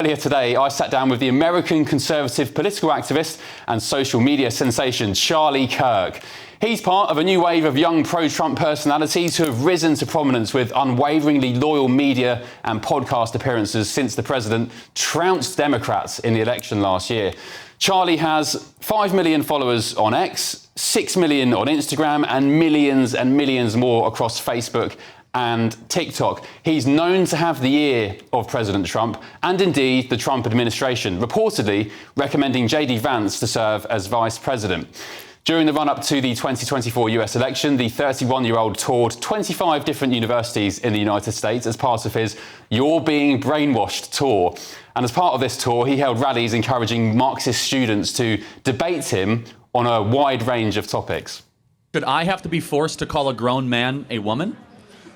Earlier today, I sat down with the American conservative political activist and social media sensation, Charlie Kirk. He's part of a new wave of young pro-Trump personalities who have risen to prominence with unwaveringly loyal media and podcast appearances since the president trounced Democrats in the election last year. Charlie has 5 million followers on X, 6 million on Instagram, and millions more across Facebook and TikTok. He's known to have the ear of President Trump and indeed the Trump administration, reportedly recommending J.D. Vance to serve as vice president. During the run-up to the 2024 US election, the 31-year-old toured 25 different universities in the United States as part of his You're Being Brainwashed tour. And as part of this tour, he held rallies encouraging Marxist students to debate him on a wide range of topics. Should I have to be forced to call a grown man a woman?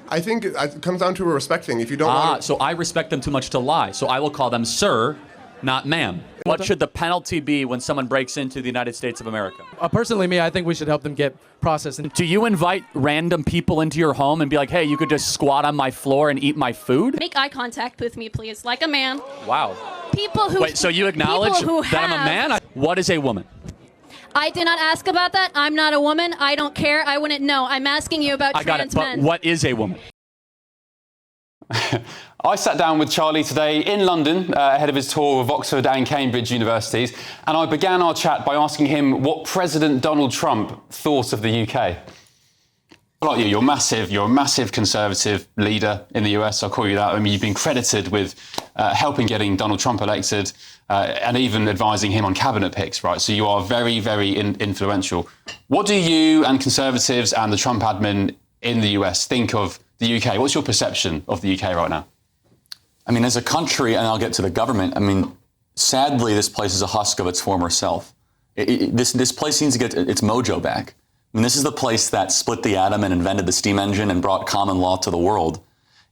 I think it comes down to a respect thing. If you don't want So I respect them too much to lie. So I will call them sir, not ma'am. What should the penalty be when someone breaks into the United States of America? Personally, I think we should help them get processed. Do you invite random people into your home and be like, hey, you could just squat on my floor and eat my food? Make eye contact with me, please, like a man. Wow. People who Wait, so you acknowledge that I'm a man? What is a woman? I did not ask about that. I'm not a woman. I don't care. I wouldn't know. I'm asking you about trans men. But what is a woman? I sat down with Charlie today in London ahead of his tour of Oxford and Cambridge universities, and I began our chat by asking him what President Donald Trump thought of the UK. Like you're a massive conservative leader in the US. I'll call you that. I mean, you've been credited with helping getting Donald Trump elected and even advising him on cabinet picks, right? So you are very, very influential. What do you and conservatives and the Trump admin in the US think of the UK? What's your perception of the UK right now? I mean, as a country, and I'll get to the government, I mean, sadly, this place is a husk of its former self. This place needs to get its mojo back. I mean, this is the place that split the atom and invented the steam engine and brought common law to the world.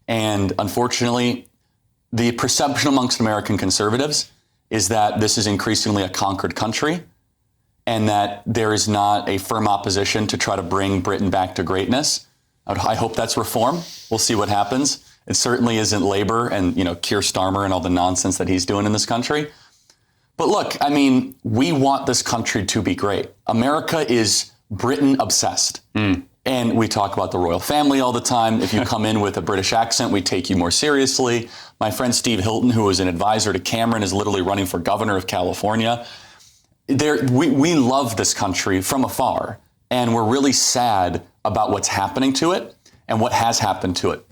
And unfortunately, the perception amongst American conservatives is that this is increasingly a conquered country and that there is not a firm opposition to try to bring Britain back to greatness. I hope that's reform. We'll see what happens. It certainly isn't Labour and, Keir Starmer and all the nonsense that he's doing in this country. But look, I mean, we want this country to be great. America is Britain obsessed. And we talk about the royal family all the time. If you come in with a British accent, we take you more seriously. My friend Steve Hilton, who was an advisor to Cameron, is literally running for governor of California. We love this country from afar, and we're really sad about what's happening to it and what has happened to it.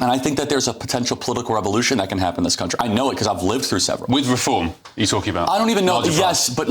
And I think that there's a potential political revolution that can happen in this country. I know it because I've lived through several. With reform, you're talking about? I don't even know. Yes, but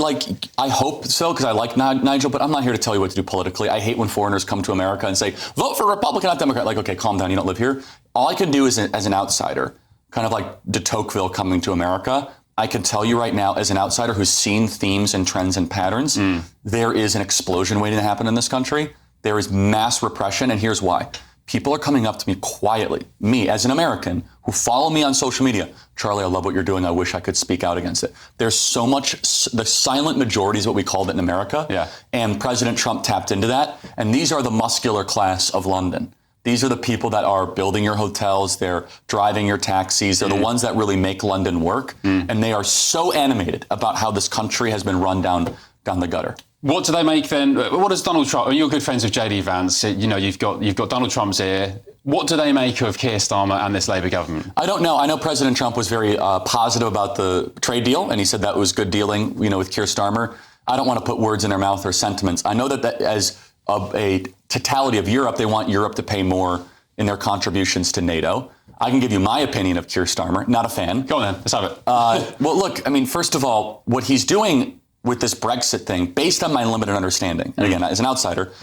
I hope so because I like Nigel, but I'm not here to tell you what to do politically. I hate when foreigners come to America and say, vote for Republican, not Democrat. Like, okay, calm down. You don't live here. All I can do is, as an outsider, kind of like de Tocqueville coming to America, I can tell you right now, as an outsider who's seen themes and trends and patterns, there is an explosion waiting to happen in this country. There is mass repression, and here's why. People are coming up to me quietly, me as an American, who follow me on social media. Charlie, I love what you're doing. I wish I could speak out against it. There's so much, the silent majority is what we called it in America. Yeah. And President Trump tapped into that. And these are the muscular class of London. These are the people that are building your hotels. They're driving your taxis. They're the ones that really make London work. And they are so animated about how this country has been run down the gutter. What do they make then? What does Donald Trump? You're good friends with J.D. Vance. You've got Donald Trump's ear. What do they make of Keir Starmer and this Labour government? I don't know. I know President Trump was very positive about the trade deal, and he said that was good dealing, with Keir Starmer. I don't want to put words in their mouth or sentiments. I know that as a totality of Europe, they want Europe to pay more in their contributions to NATO. I can give you my opinion of Keir Starmer. Not a fan. Go on then. Let's have it. Well, look, I mean, first of all, what he's doing with this Brexit thing, based on my limited understanding, and again, as an outsider,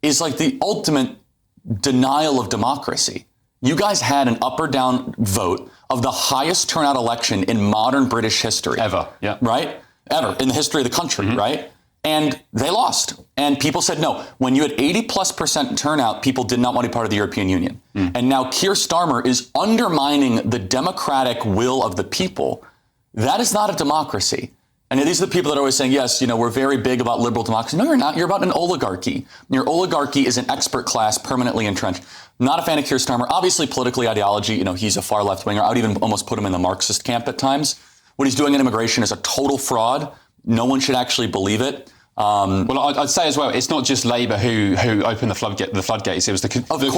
is like the ultimate denial of democracy. You guys had an up or down vote of the highest turnout election in modern British history. Ever, yeah. Right? Ever, in the history of the country, right? And they lost. And people said no. When you had 80+% turnout, people did not want to be part of the European Union. And now Keir Starmer is undermining the democratic will of the people. That is not a democracy. And these are the people that are always saying, yes, we're very big about liberal democracy. No, you're not. You're about an oligarchy. Your oligarchy is an expert class permanently entrenched. Not a fan of Keir Starmer. Obviously, politically, ideology, he's a far left-winger. I would even almost put him in the Marxist camp at times. What he's doing in immigration is a total fraud. No one should actually believe it. Well, I'd say as well, it's not just Labour who opened the floodgates. It was the Conservative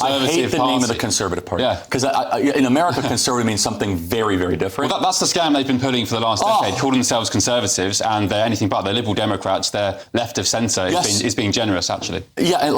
I hate the Party. name of the Conservative Party. Yeah. Because in America, Conservative means something very, very different. Well, that's the scam they've been pulling for the last decade, calling themselves Conservatives, and they're anything but. They're Liberal Democrats. They're left of centre. Yes. Is being generous, actually. Yeah,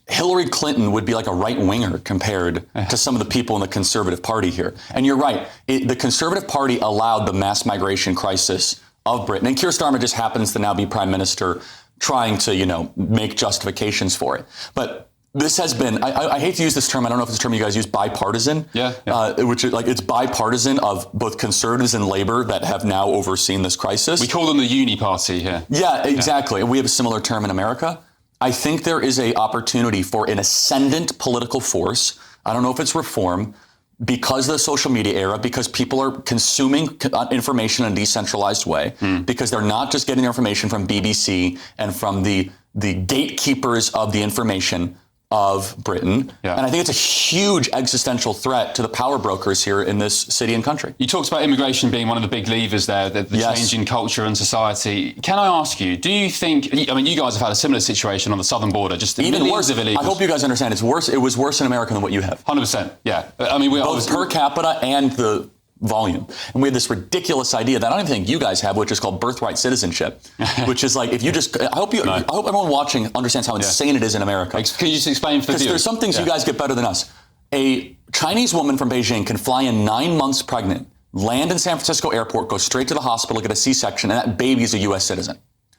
Hillary Clinton would be like a right-winger compared to some of the people in the Conservative Party here. And you're right. The Conservative Party allowed the mass migration crisis of Britain. And Keir Starmer just happens to now be Prime Minister, trying to, make justifications for it. But this has been, I hate to use this term, I don't know if it's a term you guys use, bipartisan. Yeah. Which is it's bipartisan of both Conservatives and Labour that have now overseen this crisis. We call them the uni party here. Yeah, exactly. And we have a similar term in America. I think there is a opportunity for an ascendant political force. I don't know if it's reform, because of the social media era, because people are consuming information in a decentralized way, because they're not just getting their information from BBC and from the gatekeepers of the information of Britain. Yeah. And I think it's a huge existential threat to the power brokers here in this city and country. You talked about immigration being one of the big levers there, the Yes. change in culture and society. Can I ask you, do you think, you guys have had a similar situation on the southern border, just Even millions worse, of illegals. I hope you guys understand, it was worse in America than what you have. 100%, yeah. Both per capita and the volume. And we have this ridiculous idea that I don't even think you guys have, which is called birthright citizenship, which is like, if you just, I hope everyone watching understands how insane it is in America. Can you just explain for the Because there's some things you guys get better than us. A Chinese woman from Beijing can fly in 9 months pregnant, land in San Francisco airport, go straight to the hospital, get a C-section, and that baby is a U.S. citizen.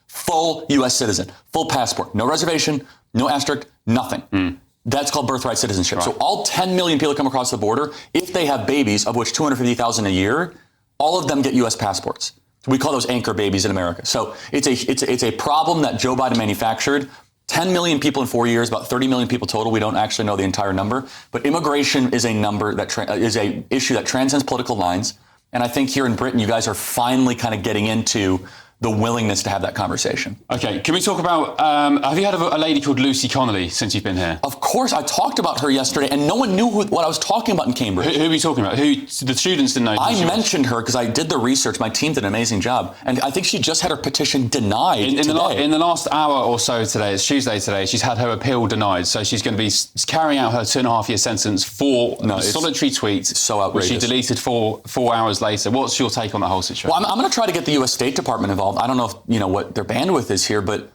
Full U.S. citizen, full passport, no reservation, no asterisk, nothing. That's called birthright citizenship. Right. So all 10 million people that come across the border, if they have babies, of which 250,000 a year, all of them get U.S. passports. We call those anchor babies in America. So it's a problem that Joe Biden manufactured. 10 million people in 4 years, about 30 million people total. We don't actually know the entire number. But immigration is a number that is a issue that transcends political lines. And I think here in Britain, you guys are finally kind of getting into the willingness to have that conversation. Okay, can we talk about, have you heard of a lady called Lucy Connolly since you've been here? Of course, I talked about her yesterday, and no one knew what I was talking about in Cambridge. Who are we talking about? The students didn't know. I mentioned her because I did the research. My team did an amazing job. And I think she just had her petition denied today. In the last hour or so today, it's Tuesday today, she's had her appeal denied. So she's going to be carrying out her 2.5-year sentence for a solitary tweet. So outrageous. Which she deleted 4 hours later. What's your take on the whole situation? Well, I'm going to try to get the U.S. State Department involved. I don't know if, what their bandwidth is here, but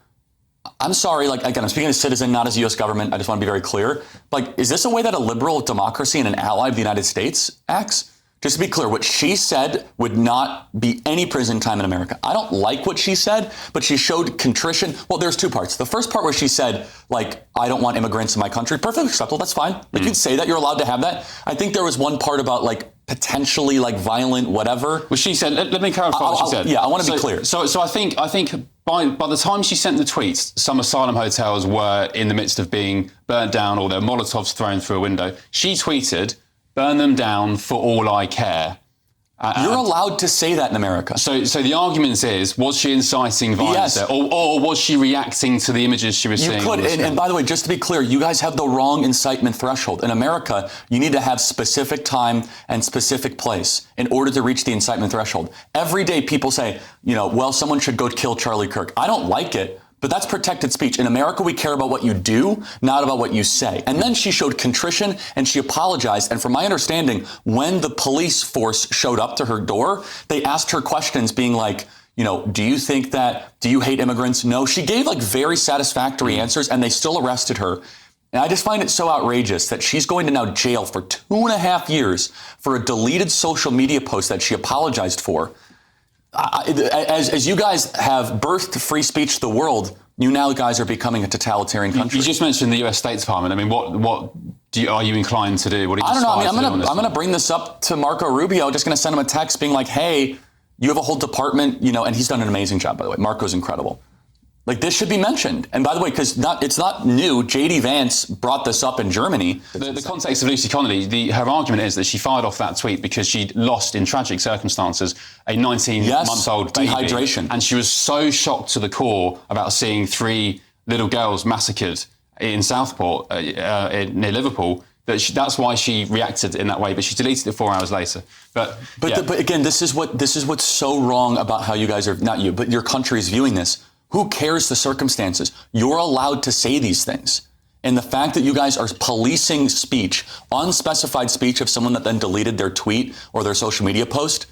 I'm sorry, again, I'm speaking as a citizen, not as a U.S. government. I just want to be very clear. Is this a way that a liberal democracy and an ally of the United States acts? Just to be clear, what she said would not be any prison time in America. I don't like what she said, but she showed contrition. Well, there's 2 parts. The first part where she said, I don't want immigrants in my country. Perfectly acceptable. That's fine. You can say that. You're allowed to have that. I think there was one part about potentially violent whatever. Well, she said, let me clarify what she said. Yeah, I want to be clear. So I think by the time she sent the tweets, some asylum hotels were in the midst of being burnt down or their Molotovs thrown through a window. She tweeted, burn them down for all I care. You're allowed to say that in America. So the argument is, was she inciting violence there? Or was she reacting to the images she was seeing? You could, and by the way, just to be clear, you guys have the wrong incitement threshold. In America, you need to have specific time and specific place in order to reach the incitement threshold. Every day people say, someone should go kill Charlie Kirk. I don't like it. But that's protected speech. In America, we care about what you do, not about what you say. And then she showed contrition and she apologized. And from my understanding, when the police force showed up to her door, they asked her questions being do you hate immigrants? No. She gave very satisfactory answers and they still arrested her. And I just find it so outrageous that she's going to now jail for 2.5 years for a deleted social media post that she apologized for. As you guys have birthed free speech to the world, you now guys are becoming a totalitarian country. You just mentioned the U.S. State Department. What are you inclined to do? What are you I don't know. I'm going to bring this up to Marco Rubio. Just going to send him a text being hey, you have a whole department, and he's done an amazing job, by the way. Marco's incredible. This should be mentioned. And by the way, because it's not new, J.D. Vance brought this up in Germany. The context of Lucy Connolly, her argument is that she fired off that tweet because she'd lost, in tragic circumstances, a 19-month-old baby. Dehydration. And she was so shocked to the core about seeing 3 little girls massacred in Southport, near Liverpool, That's why she reacted in that way, but she deleted it 4 hours later. But again, this is what's so wrong about how you guys are, not you, but your country is viewing this. Who cares the circumstances? You're allowed to say these things. And the fact that you guys are policing speech, unspecified speech of someone that then deleted their tweet or their social media post,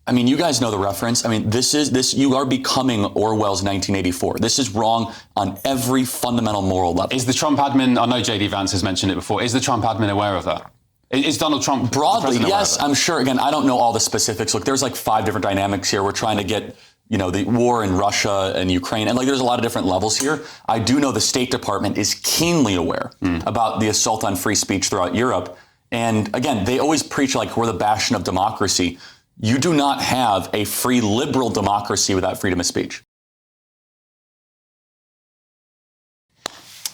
I mean, you guys know the reference. I mean, you are becoming Orwell's 1984. This is wrong on every fundamental moral level. Is the Trump admin, I know JD Vance has mentioned it before, is the Trump admin aware of that? Is Donald Trump broadly? Yes, I'm sure. Again, I don't know all the specifics. Look, there's like 5 different dynamics here. We're trying to get, the war in Russia and Ukraine. And there's a lot of different levels here. I do know the State Department is keenly aware about the assault on free speech throughout Europe. And again, they always preach like we're the bastion of democracy. You do not have a free liberal democracy without freedom of speech.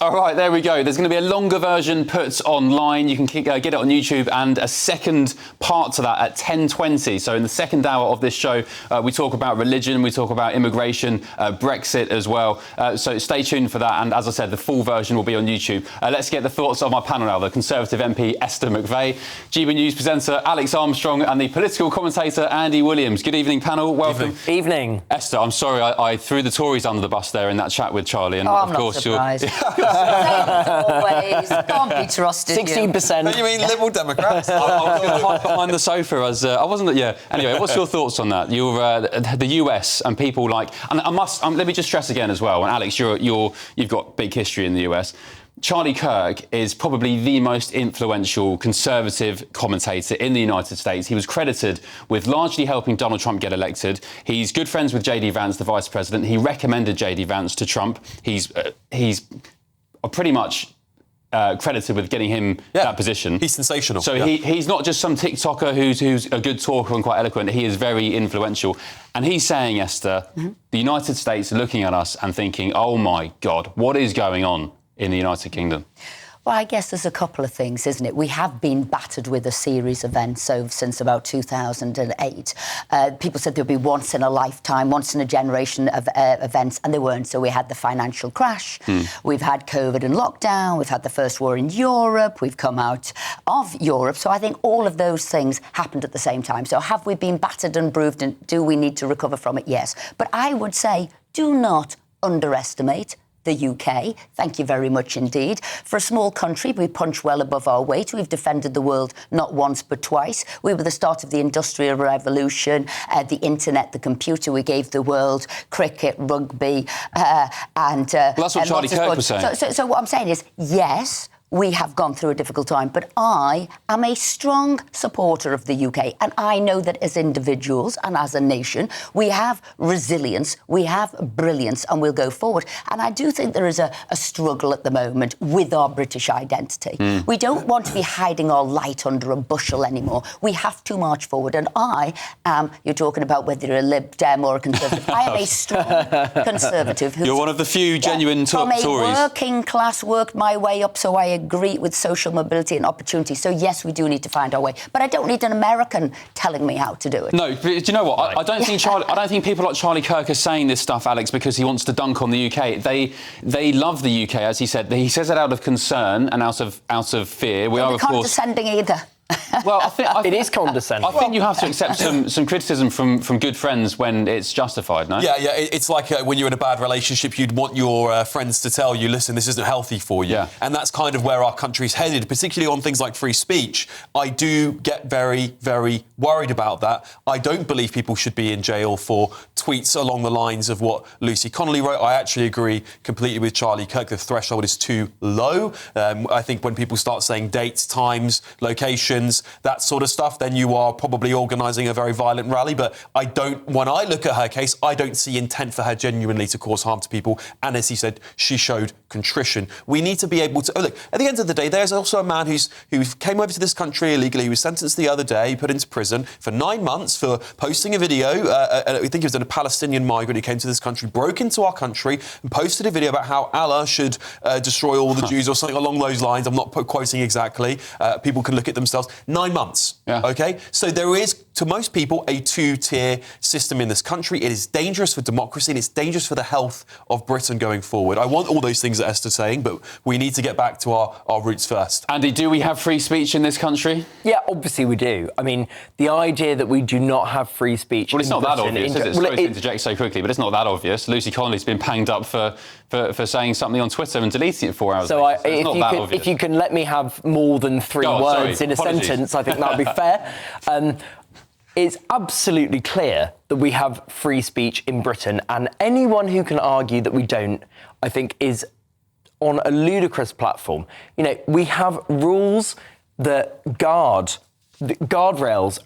All right, there we go. There's going to be a longer version put online. You can get it on YouTube, and a second part to that at 10:20. So in the second hour of this show, we talk about religion, we talk about immigration, Brexit as well. So stay tuned for that. And as I said, the full version will be on YouTube. Let's get the thoughts of my panel now. The Conservative MP Esther McVey, GBNews presenter Alex Armstrong, and the political commentator Andy Williams. Good evening, panel. Welcome. Evening. Esther, I'm sorry I threw the Tories under the bus there in that chat with Charlie. And I'm not surprised. Always can't be trusted. 16%. What do you mean, Liberal Democrats? I was going to hide behind the sofa as I wasn't. Yeah. Anyway, what's your thoughts on that? You're the US and people like, and let me just stress again as well. And Alex, you've got big history in the US. Charlie Kirk is probably the most influential conservative commentator in the United States. He was credited with largely helping Donald Trump get elected. He's good friends with JD Vance, the vice president. He recommended JD Vance to Trump. He's pretty much credited with getting him that position. He's sensational. So he's not just some TikToker who's a good talker and quite eloquent. He is very influential. And he's saying, Esther, the United States are looking at us and thinking, oh my God, what is going on in the United Kingdom? Well, I guess there's a couple of things, isn't it? We have been battered with a series of events since about 2008. People said there'd be once in a lifetime, once in a generation of events, and they weren't. So we had the financial crash, we've had COVID and lockdown, we've had the first war in Europe, we've come out of Europe. So I think all of those things happened at the same time. So have we been battered and bruised, and do we need to recover from it? Yes. But I would say do not underestimate the UK. Thank you very much indeed. For a small country, we punch well above our weight. We've defended the world not once but twice. We were the start of the Industrial Revolution, the internet, the computer. We gave the world cricket, rugby, and well, that's what Charlie Kirk was saying. So what I'm saying is, yes, we have gone through a difficult time, but I am a strong supporter of the UK, and I know that as individuals and as a nation, we have resilience, we have brilliance, and we'll go forward. And I do think there is a struggle at the moment with our British identity. We don't want to be hiding our light under a bushel anymore. We have to march forward, and you're talking about whether you're a Lib Dem or a Conservative. I am a strong Conservative. You're one of the few genuine Tories. From a working class, worked my way up, so I agree with social mobility and opportunity. So yes, we do need to find our way, but I don't need an American telling me how to do it. No, but do you know what? Right. I don't think people like Charlie Kirk are saying this stuff, Alex, because he wants to dunk on the UK. They love the UK, as he said. He says it out of concern and out of fear. We are, of course, condescending either. Well, I think it is condescending. I think you have to accept some criticism from good friends when it's justified, no? Yeah. It's like when you're in a bad relationship, you'd want your friends to tell you, listen, this isn't healthy for you. Yeah. And that's kind of where our country's headed, particularly on things like free speech. I do get very, very worried about that. I don't believe people should be in jail for tweets along the lines of what Lucy Connolly wrote. I actually agree completely with Charlie Kirk. The threshold is too low. I think when people start saying dates, times, location, that sort of stuff, then you are probably organising a very violent rally. But when I look at her case, I don't see intent for her genuinely to cause harm to people. And as he said, she showed contrition. We need to be able to... look, at the end of the day, there's also a man who came over to this country illegally. He was sentenced the other day, put into prison for 9 months for posting a video. I think he was a Palestinian migrant who came to this country, broke into our country and posted a video about how Allah should destroy all the Jews or something along those lines. I'm not quoting exactly. People can look at themselves. 9 months. Yeah. OK? So there is to most people, a two-tier system in this country. It is dangerous for democracy and it's dangerous for the health of Britain going forward. I want all those things that Esther's saying, but we need to get back to our roots first. Andy, do we have free speech in this country? Yeah, obviously we do. I mean, the idea that we do not have free speech... Well, it's not that obvious, is it? Sorry to interject so quickly, but it's not that obvious. Lucy Connolly's been panged up for saying something on Twitter and deleting it 4 hours later. So if you can let me have more than three words in a sentence, I think that would be fair. It's absolutely clear that we have free speech in Britain, and anyone who can argue that we don't, I think, is on a ludicrous platform. You know, we have rules that guardrails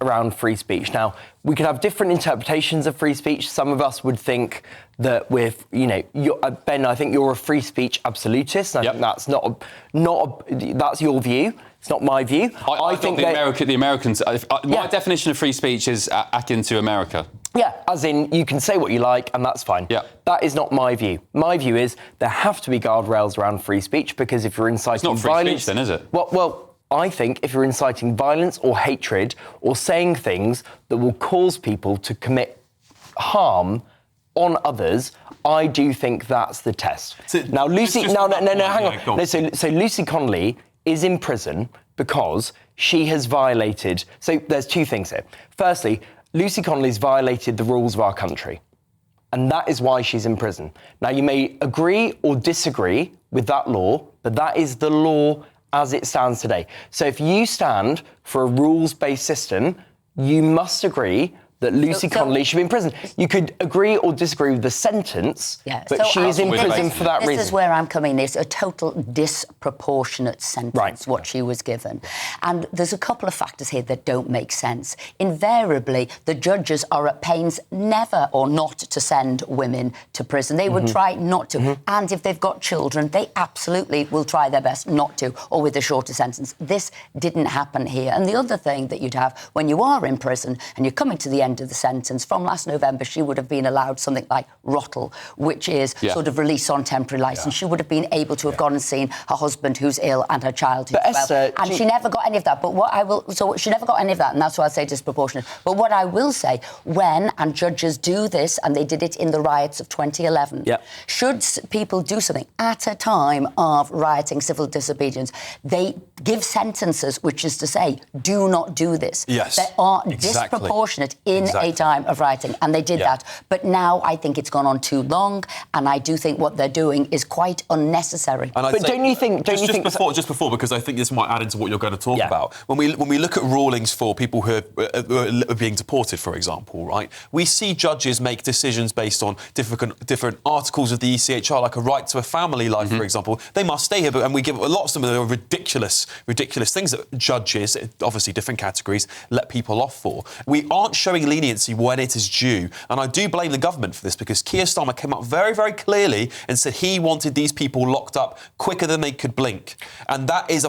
around free speech. Now, we can have different interpretations of free speech. Some of us would think that Ben, I think you're a free speech absolutist. I think that's that's your view. It's not my view. I think the Americans. My definition of free speech is akin to America. Yeah, as in you can say what you like and that's fine. Yeah. That is not my view. My view is there have to be guardrails around free speech because if you're inciting it's not free speech then, is it? Well, I think if you're inciting violence or hatred or saying things that will cause people to commit harm on others, I do think that's the test. So now, Lucy... hang on. No, so Lucy Connolly is in prison because she has violated... So there's two things here. Firstly, Lucy Connolly's violated the rules of our country, and that is why she's in prison. Now, you may agree or disagree with that law, but that is the law as it stands today. So if you stand for a rules-based system, you must agree that Lucy Connolly should be in prison. You could agree or disagree with the sentence, but she is in prison for that reason. This is where I'm coming. It's a total disproportionate sentence, what she was given. And there's a couple of factors here that don't make sense. Invariably, the judges are at pains never or not to send women to prison. They would try not to. And if they've got children, they absolutely will try their best not to, or with a shorter sentence. This didn't happen here. And the other thing that you'd have when you are in prison and you're coming to the end of the sentence, from last November, she would have been allowed something like rottle, which is sort of release on temporary licence. She would have been able to have gone and seen her husband who's ill and her child who's well. And she never got any of that. But she never got any of that, and that's why I say disproportionate. But what I will say, and judges do this, and they did it in the riots of 2011, should people do something at a time of rioting, civil disobedience, they give sentences, which is to say, do not do this. Yes, they are disproportionate in a time of rioting, and they did that. But now I think it's gone on too long, and I do think what they're doing is quite unnecessary. But don't you think... Just before, because I think this might add into what you're going to talk about. When we look at rulings for people who are being deported, for example, right, we see judges make decisions based on different articles of the ECHR, like a right to a family life, for example. They must stay here, and we give lots of them that are ridiculous things that judges, obviously different categories, let people off for. We aren't showing leniency when it is due, and I do blame the government for this because Keir Starmer came up very, very clearly and said he wanted these people locked up quicker than they could blink, and that's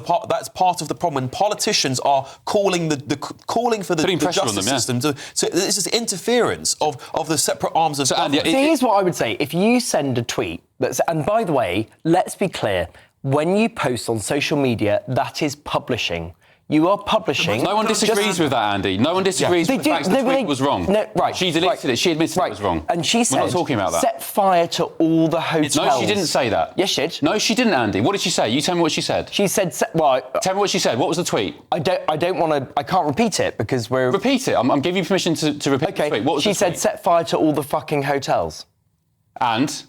part of the problem. When politicians are calling for the justice system to this is interference of the separate arms of government. Here's what I would say: if you send a tweet and by the way, let's be clear, when you post on social media, that is publishing. You are publishing... No one disagrees with that, Andy. No one disagrees with the fact that the tweet was wrong. She deleted it. She admitted it was wrong. And she said... We're not talking about that. Set fire to all the hotels. No, she didn't say that. Yes, she did. No, she didn't, Andy. What did she say? You tell me what she said. She said... Tell me what she said. What was the tweet? I don't want to... I can't repeat it because we're... Repeat it. I'm giving you permission to repeat the tweet. What was the tweet? She said set fire to all the fucking hotels. And...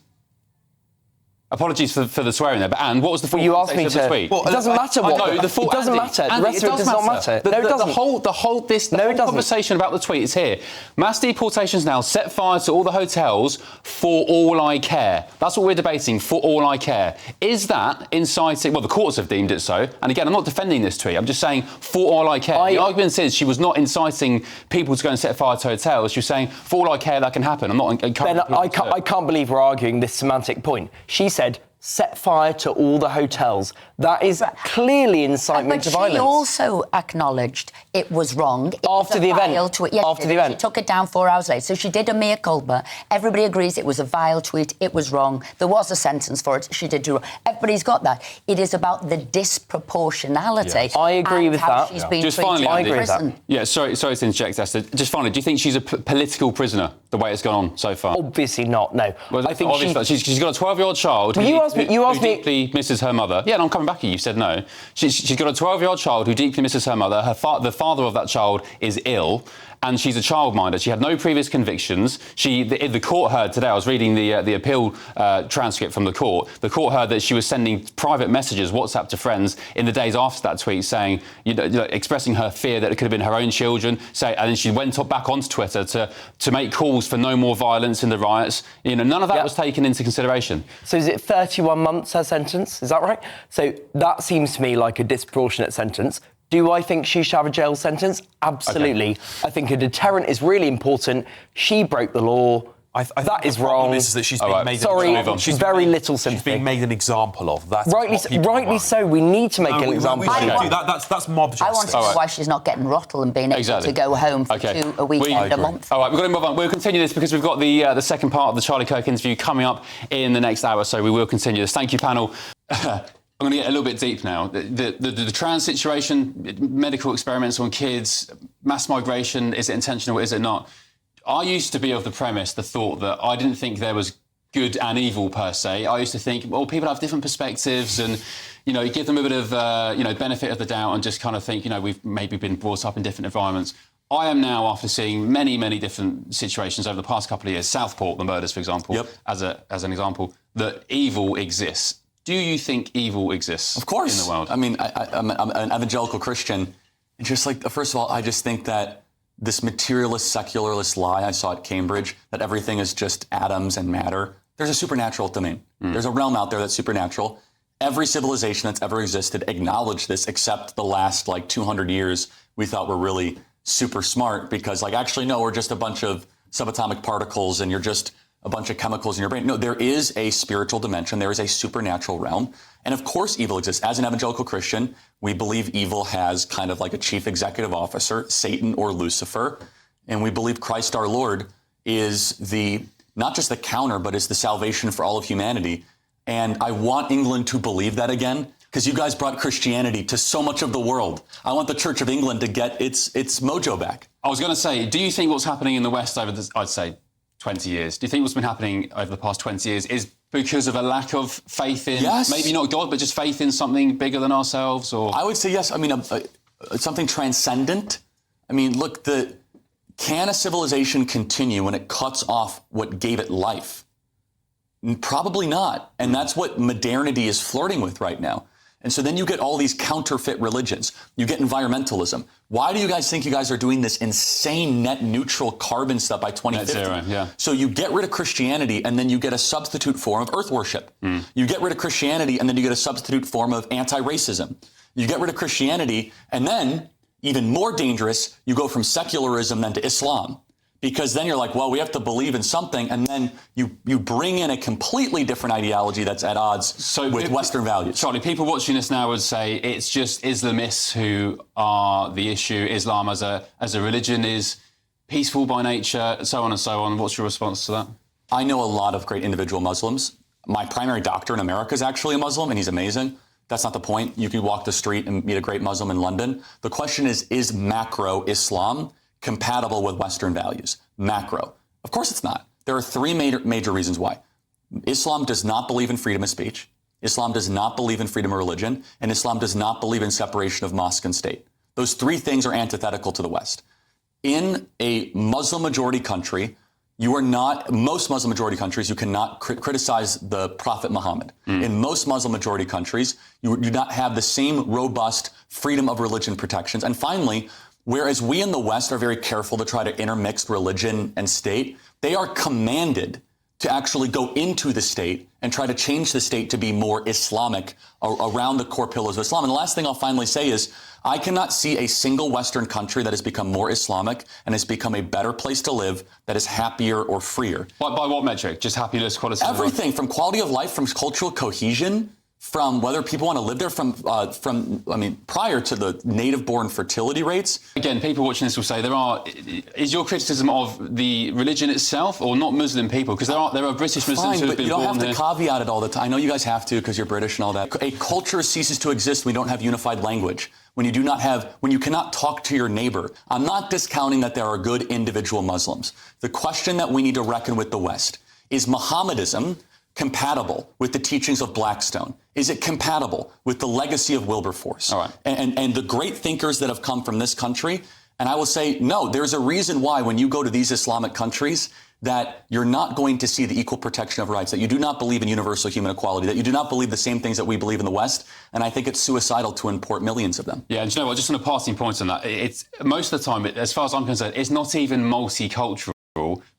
Apologies for the swearing there, but what was the full context of the tweet? Well, it doesn't matter what... No, it doesn't matter. The rest of it does not matter. No, it doesn't. The whole conversation about the tweet is here. Mass deportations now, set fire to all the hotels for all I care. That's what we're debating, for all I care. Is that inciting... Well, the courts have deemed it so. And again, I'm not defending this tweet. I'm just saying, for all I care. The argument is she was not inciting people to go and set fire to hotels. She was saying, for all I care, that can happen. I'm not encouraging... Ben, I can't believe we're arguing this semantic point. She said, set fire to all the hotels. That is clearly incitement to violence. But she also acknowledged it was wrong. After the event. After the event. She took it down 4 hours later. So she did a mea culpa. Everybody agrees it was a vile tweet. It was wrong. There was a sentence for it. She did do wrong. Everybody's got that. It is about the disproportionality. I agree with that. She's been Just treated finally, in Andy. I agree with that. prison. Yeah, sorry to interject, Esther. Just finally, do you think she's a political prisoner, the way it's gone on so far? Obviously not, no. Well, I think she's got a 12-year-old child Well, you asked me- who deeply misses her mother. Yeah, and I'm coming back at you. You said no. She's got a 12-year-old child who deeply misses her mother. The father of that child is ill, and she's a childminder. She had no previous convictions. The court heard today, I was reading the appeal transcript from the court. The court heard that she was sending private messages, WhatsApp to friends, in the days after that tweet, saying, expressing her fear that it could have been her own children. And then she went back onto Twitter to make calls for no more violence in the riots. None of that was taken into consideration. So is it 31 months her sentence? Is that right? So that seems to me like a disproportionate sentence. Do I think she should have a jail sentence? Absolutely. Okay. I think a deterrent is really important. She broke the law. That is wrong. Is that she's being made she's very little sympathy. She's being made an example of. That's rightly so. We need to make an example. That's mob justice. I want to know why she's not getting rattled and being able to go home for a weekend a month. All right, we've got to move on. We'll continue this because we've got the second part of the Charlie Kirk interview coming up in the next hour, so we will continue this. Thank you, panel. I'm going to get a little bit deep now. The trans situation, medical experiments on kids, mass migration, is it intentional, is it not? I used to be of the premise, the thought that I didn't think there was good and evil per se. I used to think, well, people have different perspectives and, you give them a bit of, benefit of the doubt and just kind of think, we've maybe been brought up in different environments. I am now, after seeing many, many different situations over the past couple of years, Southport, the murders, for example, as an example, that evil exists. Do you think evil exists of course. In the world? I mean, I'm an evangelical Christian. And just first of all, I just think that this materialist, secularist lie I saw at Cambridge, that everything is just atoms and matter, there's a supernatural domain. There's a realm out there that's supernatural. Every civilization that's ever existed acknowledged this, except the last 200 years we thought were really super smart because actually, no, we're just a bunch of subatomic particles and you're just a bunch of chemicals in your brain. No, there is a spiritual dimension. There is a supernatural realm. And of course, evil exists. As an evangelical Christian, we believe evil has kind of like a chief executive officer, Satan or Lucifer. And we believe Christ our Lord is not just the counter, but is the salvation for all of humanity. And I want England to believe that again, because you guys brought Christianity to so much of the world. I want the Church of England to get its mojo back. I was going to say, do you think what's happening in the West over this, I'd say, 20 years. Do you think what's been happening over the past 20 years is because of a lack of faith in, maybe not God, but just faith in something bigger than ourselves? Or I would say yes. I mean, something transcendent. I mean, look, can a civilization continue when it cuts off what gave it life? Probably not. And that's what modernity is flirting with right now. And so then you get all these counterfeit religions. You get environmentalism. Why do you guys think you guys are doing this insane net neutral carbon stuff by 2050? Net zero, yeah. So you get rid of Christianity and then you get a substitute form of earth worship. You get rid of Christianity and then you get a substitute form of anti-racism. You get rid of Christianity and then, even more dangerous, you go from secularism then to Islam. Because then you're like, well, we have to believe in something, and then you bring in a completely different ideology that's at odds with Western values. Charlie, people watching this now would say it's just Islamists who are the issue. Islam as a religion is peaceful by nature, so on and so on. What's your response to that? I know a lot of great individual Muslims. My primary doctor in America is actually a Muslim, and he's amazing. That's not the point. You can walk the street and meet a great Muslim in London. The question is macro Islam compatible with Western values? Macro. Of course it's not. There are three major reasons why. Islam does not believe in freedom of speech. Islam does not believe in freedom of religion. And Islam does not believe in separation of mosque and state. Those three things are antithetical to the West. In a Muslim majority country, most Muslim majority countries, you cannot criticize the Prophet Muhammad. In most Muslim majority countries, you do not have the same robust freedom of religion protections. And finally, whereas we in the West are very careful to try to intermix religion and state, they are commanded to actually go into the state and try to change the state to be more Islamic around the core pillars of Islam. And the last thing I'll finally say is I cannot see a single Western country that has become more Islamic and has become a better place to live that is happier or freer. By what metric? Just happiness, quality of life? Everything from quality of life, from cultural cohesion, from whether people want to live there, from prior to the native-born fertility rates. Again, people watching this will say is your criticism of the religion itself or not Muslim people? Because there are British Muslims who have been born here. You don't have to caveat it all the time. I know you guys have to because you're British and all that. A culture ceases to exist when we don't have unified language. When you cannot talk to your neighbor. I'm not discounting that there are good individual Muslims. The question that we need to reckon with the West is Mohammedanism compatible with the teachings of Blackstone? Is it compatible with the legacy of Wilberforce? All right. And the great thinkers that have come from this country? And I will say, no, there's a reason why when you go to these Islamic countries that you're not going to see the equal protection of rights, that you do not believe in universal human equality, that you do not believe the same things that we believe in the West. And I think it's suicidal to import millions of them. Yeah, and you know what, just on a passing point on that, it's most of the time, as far as I'm concerned, it's not even multicultural.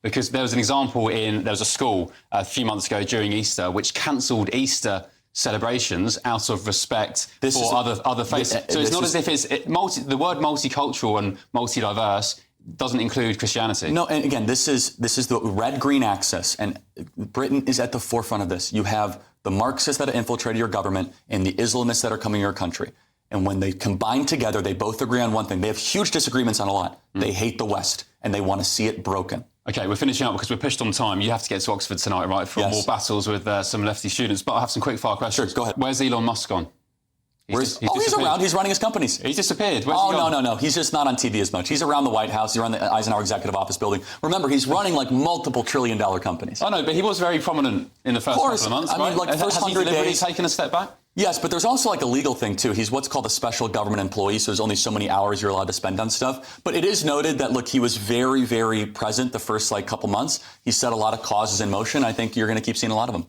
Because there was a school a few months ago during Easter which cancelled Easter celebrations out of respect for other faiths. So it's not as if the word multicultural and multi-diverse doesn't include Christianity. No, and again, this is the red-green axis, and Britain is at the forefront of this. You have the Marxists that have infiltrated your government and the Islamists that are coming to your country. And when they combine together, they both agree on one thing. They have huge disagreements on a lot. They hate the West, and they want to see it broken. OK, we're finishing up because we're pushed on time. You have to get to Oxford tonight, right, for more battles with some lefty students. But I have some quick-fire questions. Sure, go ahead. Where's Elon Musk gone? He's around. He's running his companies. He's disappeared. Where's he gone? No. He's just not on TV as much. He's around the White House. He's around the Eisenhower Executive Office building. Remember, he's running like multiple trillion-dollar companies. I know, but he was very prominent in the first couple of months, right? Like the first 100 days. Has he taken a step back? Yes, but there's also like a legal thing, too. He's what's called a special government employee, so there's only so many hours you're allowed to spend on stuff. But it is noted that, look, he was very, very present the first couple months. He set a lot of causes in motion. I think you're going to keep seeing a lot of them.